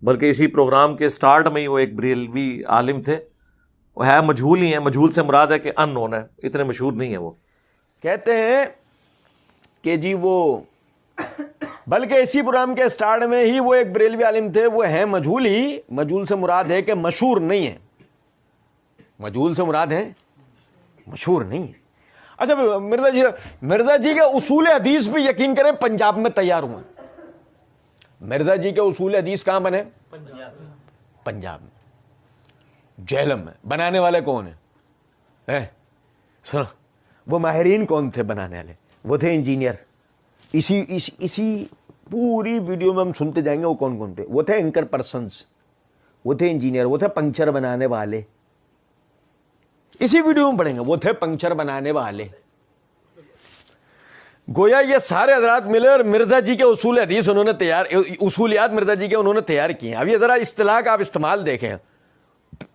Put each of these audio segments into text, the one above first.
बल्कि इसी प्रोग्राम के स्टार्ट में ही वो एक बरेलवी आलिम थे। वो है मजहूल ही है, मजहूल से मुराद है कि अननोन है, इतने मशहूर नहीं है वो। कहते हैं कि जी वो, बल्कि इसी प्रोग्राम के स्टार्ट में ही वो एक बरेलवी आलिम थे, वो है मजहूल ही, मजहूल से मुराद है कि मशहूर नहीं है, मजहूल से मुराद है मशहूर नहीं है। अच्छा, मिर्जा जी के उसूल हदीस पे यकीन करें पंजाब में तैयार हुए। मिर्जा जी के उसूल हदीस कहां बने? पंजाब में, झेलम में। बनाने वाले कौन है? सुनो, वो माहिरीन कौन थे बनाने वाले? वो थे इंजीनियर। इसी पूरी वीडियो में हम सुनते जाएंगे वो कौन कौन थे। वो थे एंकर पर्सन्स, वो थे इंजीनियर, वो थे पंक्चर बनाने वाले। इसी वीडियो में पढ़ेंगे, वो थे पंक्चर बनाने वाले। गोया ये सारे हजरात मिले और मिर्जा जी के उसूल हदीस उन्होंने तैयार, उसूलियात मिर्जा जी के उन्होंने तैयार किए। अब ये जरा इस्तिलाह का आप इस्तेमाल देखें।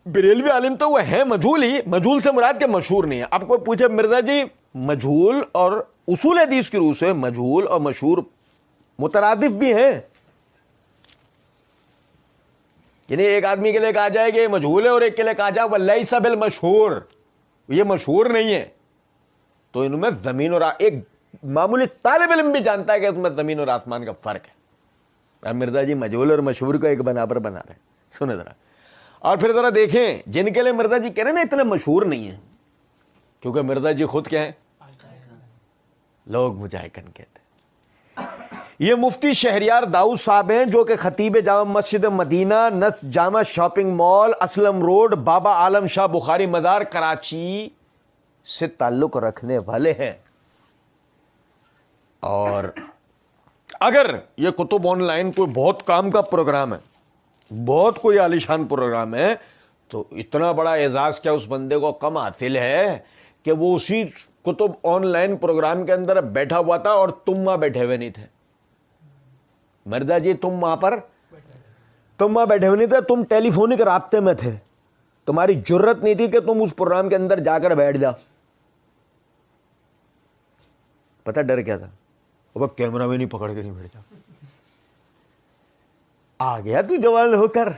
बरेलवी आलिम तो वो है मजहूल ही, मजहूल से मुराद के मशहूर नहीं है। अब कोई पूछे मिर्जा जी मजहूल और उसूल हदीस की रूह से मजहूल और मशहूर मुतरादिफ भी हैं, यानी एक आदमी के लिए कहा जाए कि मजहूल है और एक के लिए कहा जाए वल्लैहि सबिल मशहूर, ये मशहूर नहीं है। तो इनमें जमीन और एक मामूली तालिब इल्म भी जानता है कि इसमें जमीन और आसमान का फर्क है। अब मिर्जा जी मजहूल और मशहूर को एक बराबर बना रहे। सुने जरा, और फिर जरा देखें जिनके लिए मिर्जा जी कह रहे ना इतने मशहूर नहीं है, क्योंकि मिर्जा जी खुद क्या है? लोग मुझे आइकन कहते हैं। ये मुफ्ती शहरियार दाऊद साहब हैं, जो कि खतीब जामा मस्जिद मदीना, नस Jama shopping mall, Aslam road, Baba Alam Shah Bukhari मजार, कराची से ताल्लुक रखने वाले हैं। और अगर ये कुतुब ऑनलाइन कोई बहुत काम का प्रोग्राम है, बहुत कोई आलिशान प्रोग्राम है, तो इतना बड़ा एजाज क्या उस बंदे को कम हासिल है कि वो उसी कुतुब ऑनलाइन प्रोग्राम के अंदर बैठा हुआ था और तुम वहां बैठे हुए नहीं थे। मिर्जा जी तुम वहां बैठे हुए नहीं थे, तुम टेलीफोनिक राब्ते में थे। तुम्हारी जुर्रत नहीं थी कि तुम उस प्रोग्राम के अंदर जाकर बैठ जाओ। पता डर क्या था? अब कैमरा में नहीं पकड़ के नहीं बैठ जा, आ गया तू जवान होकर।